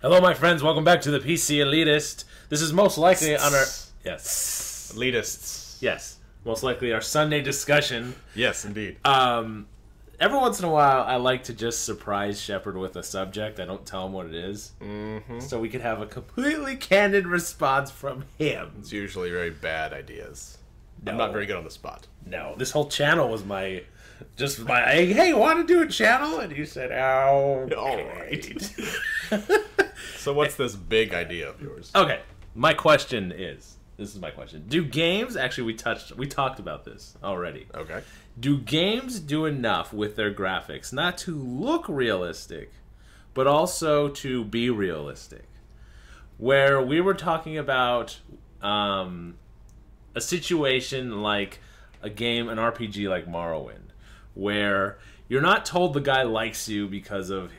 Hello, my friends. Welcome back to the ThePCelitist. This is most likely on our... Yes. Elitists. Yes. Most likely our Sunday discussion. Yes, indeed. Every once in a while, I like to just surprise Shepard with a subject. I don't tell him what it is. Mm-hmm. So we could have a completely candid response from him. It's usually very bad ideas. No. I'm not very good on the spot. No. This whole channel was my... hey, want to do a channel? And you said, oh, all right. So what's this big idea of yours? Okay, my question is, this is my question. Do games, actually we talked about this already. Okay. Do games do enough with their graphics, not to look realistic, but also to be realistic? Where we were talking about a situation like a game, an RPG like Morrowind, where you're not told the guy likes you because of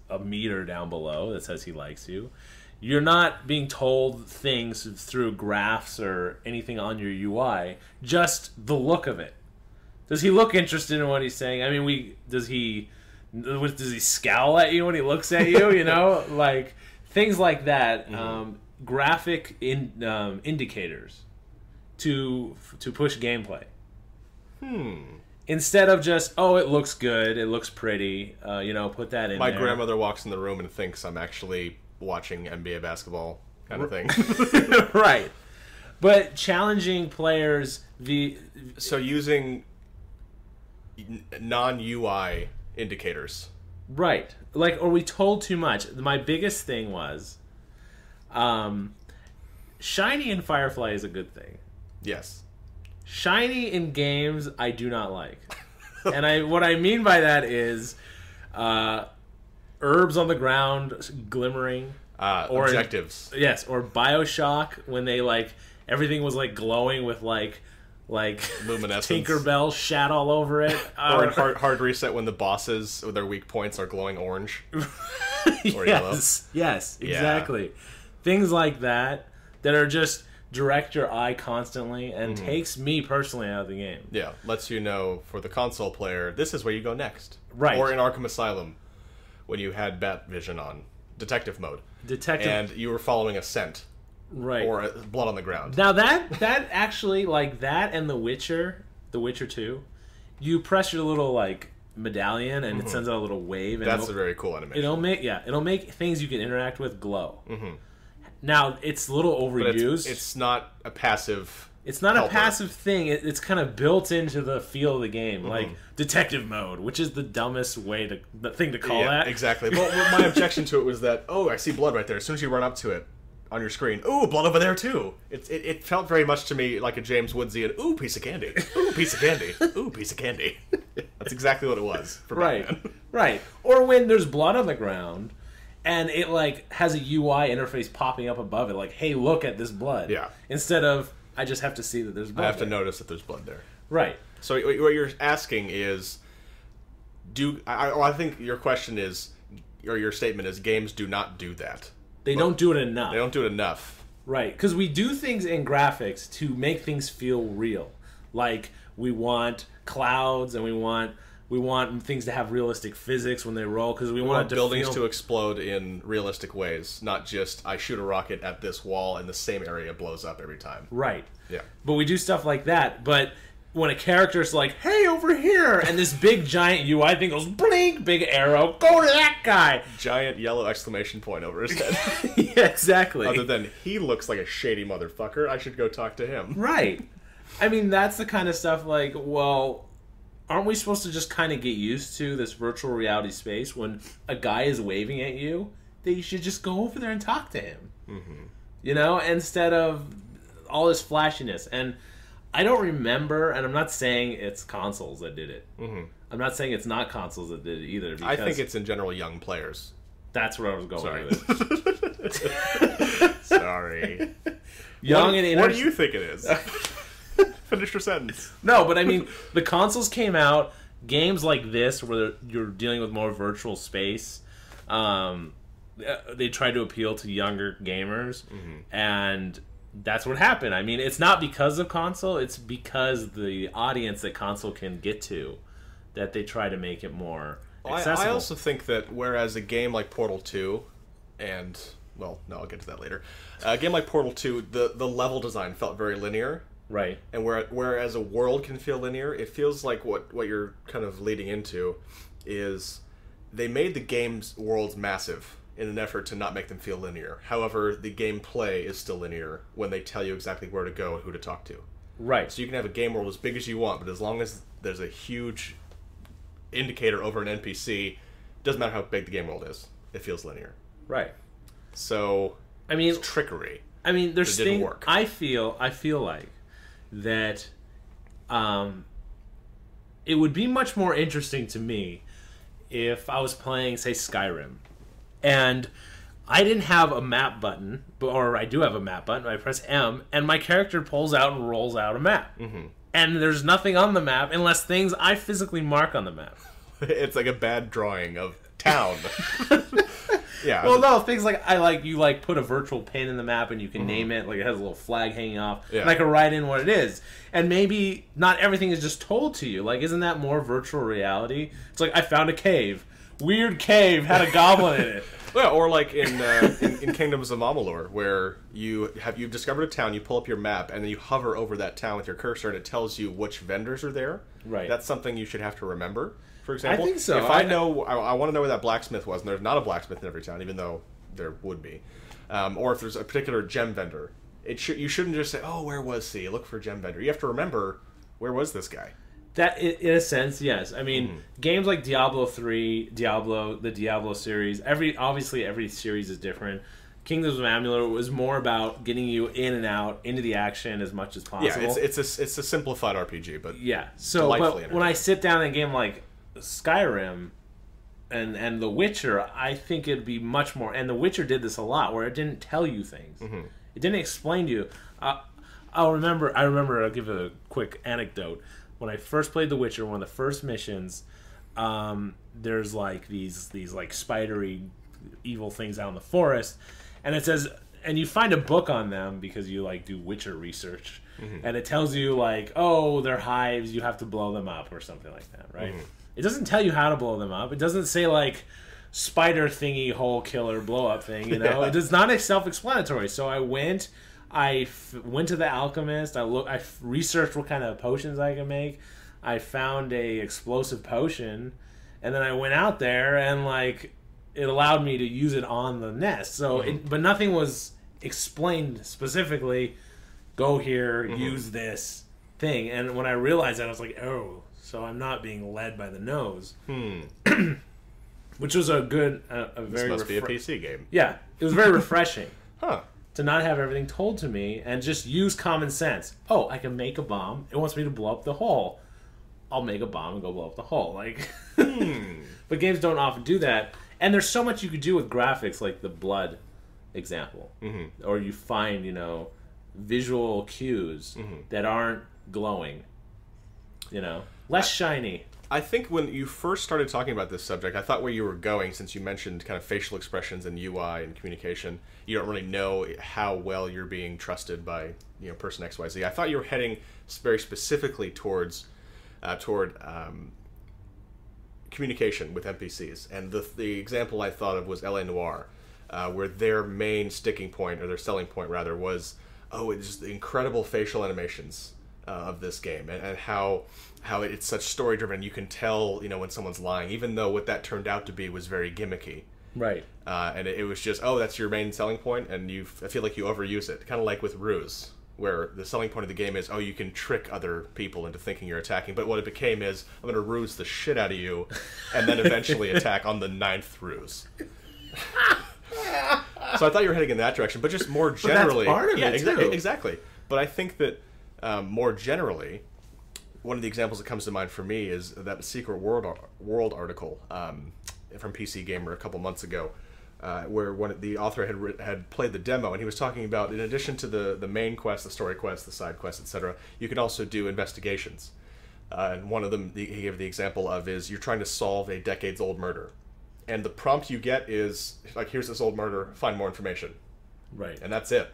a meter down below that says he likes you. You're not being told things through graphs or anything on your UI, just the look of it. Does he look interested in what he's saying? I mean, does he scowl at you when he looks at you? You know, like things like that. Mm-hmm. Graphic indicators to push gameplay. Instead of just, oh, it looks good, it looks pretty, put that in My there. grandmother walks in the room and thinks I'm actually watching NBA basketball kind of thing. Right. But challenging players... So using non-UI indicators. Right. Like, or we told too much. My biggest thing was... shiny in Firefly is a good thing. Yes. Shiny in games, I do not like. And what I mean by that is herbs on the ground glimmering. Or objectives. Yes, or BioShock when they everything was glowing with luminescence. Tinkerbell shat all over it. Or in hard reset when the bosses with their weak points are glowing orange. Or yellow. Yes, exactly. Yeah. Things like that are just direct your eye constantly and takes me personally out of the game. Yeah, lets you know for the console player, this is where you go next. Right. Or in Arkham Asylum, when you had Bat Vision on, detective mode. And you were following a scent. Right. Or blood on the ground. Now that actually, that and The Witcher 2, you press your little, medallion and it sends out a little wave. And that's a very cool animation. It'll make things you can interact with glow. Mm-hmm. Now, it's a little overused. But it's not a passive... It's not a passive thing. It's kind of built into the feel of the game. Like, detective mode, which is the dumbest thing to call that. Exactly. Well, my objection to it was that, oh, I see blood right there. As soon as you run up to it on your screen, ooh, blood over there, too. It felt very much to me like a James Woodsie and, ooh, piece of candy. Ooh, piece of candy. Ooh, piece of candy. That's exactly what it was for Batman. Right. Or when there's blood on the ground... And it, has a UI interface popping up above it, hey, look at this blood. Yeah. Instead of, I just have to see that there's blood I have to notice that there's blood there. Right. So what you're asking is, I think your question is, or your statement is, games do not do that. They don't do it enough. They don't do it enough. Right. Because we do things in graphics to make things feel real. Like, we want clouds and we want things to have realistic physics when they roll, because we want buildings to explode in realistic ways, not just I shoot a rocket at this wall and the same area blows up every time. Right. Yeah. But we do stuff like that. But when a character's like, hey, over here, and this big giant UI thing goes, blink, big arrow, go to that guy. Giant yellow exclamation point over his head. Yeah, exactly. Other than, he looks like a shady motherfucker, I should go talk to him. Right. I mean, that's the kind of stuff aren't we supposed to just kind of get used to this virtual reality space when a guy is waving at you, that you should just go over there and talk to him? Mm-hmm. Instead of all this flashiness. And I don't remember, and I'm not saying it's consoles that did it. Mm-hmm. I'm not saying it's not consoles that did it either. Because I think it's in general young players. That's where I was going with it. Sorry. Young and what do you think it is? Finish your sentence. No, but I mean, the consoles came out, games like this, where you're dealing with more virtual space, they tried to appeal to younger gamers, and that's what happened. I mean, it's not because of console, it's because the audience that console can get to, that they try to make it more accessible. I also think that whereas a game like Portal 2 and well, no, I'll get to that later. A game like Portal 2, the level design felt very linear. Right. And whereas a world can feel linear, it feels like what you're kind of leading into is they made the game's worlds massive in an effort to not make them feel linear. However, the gameplay is still linear when they tell you exactly where to go and who to talk to. Right. So you can have a game world as big as you want, but as long as there's a huge indicator over an NPC, doesn't matter how big the game world is, it feels linear. Right. So, I mean, it's trickery. I mean, there's didn't work. I feel like that it would be much more interesting to me if I was playing, say, Skyrim, and I didn't have a map button, or I do have a map button. I press M, and my character pulls out and rolls out a map. Mm-hmm. And there's nothing on the map unless things I physically mark on the map. It's like a bad drawing of town. Yeah. Well, no, things like you put a virtual pin in the map and you can name it. Like it has a little flag hanging off. Yeah. And I can write in what it is. And maybe not everything is just told to you. Like, isn't that more virtual reality? It's like, I found a cave. Weird cave, had a goblin in it. Yeah, or like in Kingdoms of Amalur, where you've discovered a town, you pull up your map, and then you hover over that town with your cursor, and it tells you which vendors are there. Right. That's something you should have to remember. For example, I think so. If I want to know where that blacksmith was, and there's not a blacksmith in every town, even though there would be, or if there's a particular gem vendor, you shouldn't just say, "Oh, where was he? Look for gem vendor." You have to remember, where was this guy? That, in a sense, yes. I mean, games like Diablo 3, the Diablo series, obviously every series is different. Kingdoms of Amalur was more about getting you in and out into the action as much as possible. Yeah, it's a simplified RPG, but yeah. So, but when I sit down in a game like Skyrim and The Witcher, I think it'd be much more. And The Witcher did this a lot, where it didn't tell you things. Mm-hmm. It didn't explain to you. I'll give a quick anecdote. When I first played The Witcher, one of the first missions, there's like these like spidery evil things out in the forest, and it says, and you find a book on them because you like do Witcher research, and it tells you like, oh, they're hives, you have to blow them up or something like that, right? It doesn't tell you how to blow them up. It doesn't say like spider thingy hole killer blow up thing, you know. It is not self-explanatory. So I went to the alchemist. I researched what kind of potions I could make. I found a explosive potion, and then I went out there and like it allowed me to use it on the nest. So, but nothing was explained specifically. Go here, use this thing. And when I realized that, I was like, oh, so I'm not being led by the nose. Which was a good, very. This must be a PC game. Yeah, it was very refreshing. Huh. To not have everything told to me and just use common sense. Oh, I can make a bomb. It wants me to blow up the hole. I'll make a bomb and go blow up the hole. Like, but games don't often do that. And there's so much you could do with graphics, like the blood example, or you find visual cues that aren't glowing, less shiny. I think when you first started talking about this subject, I thought where you were going, since you mentioned kind of facial expressions and UI and communication, you don't really know how well you're being trusted by person XYZ. I thought you were heading very specifically toward communication with NPCs, and the example I thought of was LA Noire, where their main sticking point, or their selling point rather, was it's just the incredible facial animations of this game, and how it's such story driven. You can tell when someone's lying, even though what that turned out to be was very gimmicky. Right. And it was just that's your main selling point, and I feel like you overuse it, kind of like with ruse, where the selling point of the game is you can trick other people into thinking you're attacking, but what it became is I'm going to ruse the shit out of you, and then eventually attack on the 9th ruse. So I thought you were heading in that direction, but just more generally, but that's part of it too. Exactly. But I think that more generally, one of the examples that comes to mind for me is that Secret World article from PC Gamer a couple months ago, where the author had played the demo, and he was talking about, in addition to the main quest, the story quest, the side quest, etc., you can also do investigations. And one of them he gave the example of is you're trying to solve a decades-old murder. And the prompt you get is, like, here's this old murder, find more information. Right. And that's it.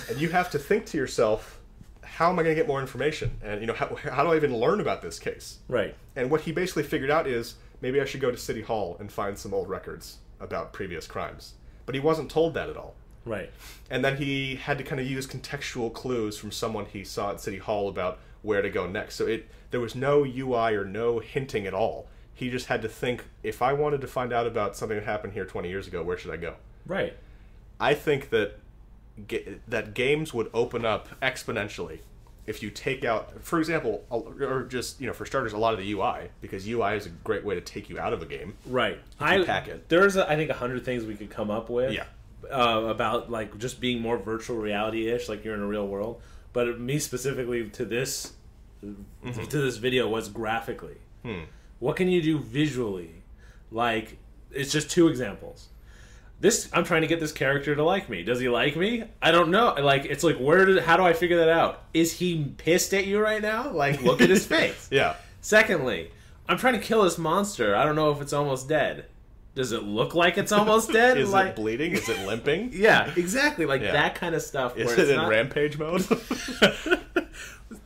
And you have to think to yourself, how am I going to get more information? And, how do I even learn about this case? Right. And what he basically figured out is, maybe I should go to City Hall and find some old records about previous crimes. but he wasn't told that at all. Right. And then he had to kind of use contextual clues from someone he saw at City Hall about where to go next. So there was no UI or no hinting at all. He just had to think, if I wanted to find out about something that happened here 20 years ago, where should I go? Right. I think that games would open up exponentially if you take out, for example, or just, for starters, a lot of the UI, because UI is a great way to take you out of a game. Right. If you pack it. There's, I think, 100 things we could come up with. Yeah. About like just being more virtual reality-ish, like you're in a real world. But me specifically to this video was graphically. What can you do visually? Like, it's just 2 examples. I'm trying to get this character to like me. Does he like me? I don't know. Like, it's like, how do I figure that out? Is he pissed at you right now? Like, look at his face. Yeah. Secondly, I'm trying to kill this monster. I don't know if it's almost dead. Does it look like it's almost dead? Is it bleeding? Is it limping? Yeah, exactly. Like that kind of stuff. Is it in rampage mode?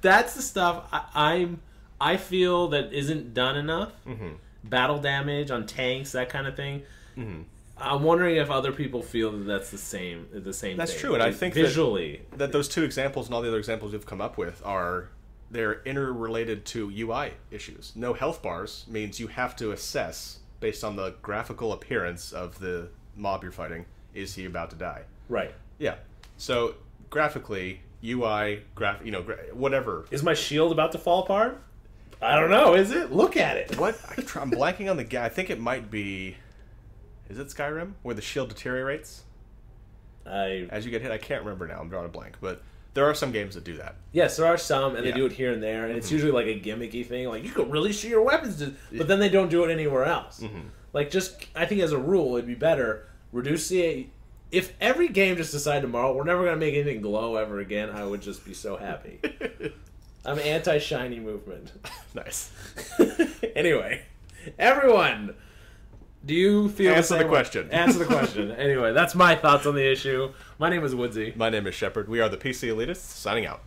That's the stuff I feel that isn't done enough. Battle damage on tanks, that kind of thing. I'm wondering if other people feel that that's the same. That's thing. True, and I think visually that those 2 examples and all the other examples we've come up with they're interrelated to UI issues. No health bars means you have to assess, based on the graphical appearance of the mob you're fighting, is he about to die? Right. Yeah. So graphically, UI, whatever. Is my shield about to fall apart? I don't know. Is it? Look at it. What? I'm blanking on the guy. I think it might be. Is it Skyrim where the shield deteriorates as you get hit? I can't remember now. I'm drawing a blank, but there are some games that do that. Yes, there are some, and they do it here and there, and it's usually like a gimmicky thing. Like, you can really shoot your weapons, but then they don't do it anywhere else. Like, I think as a rule, it'd be better reduce the. If every game just decided tomorrow we're never going to make anything glow ever again, I would just be so happy. I'm anti-shiny movement. Nice. Anyway, everyone, do you feel Answer the question. Answer the question. Anyway, that's my thoughts on the issue. My name is Woodsie. My name is Shepard. We are the PC Elitists, signing out.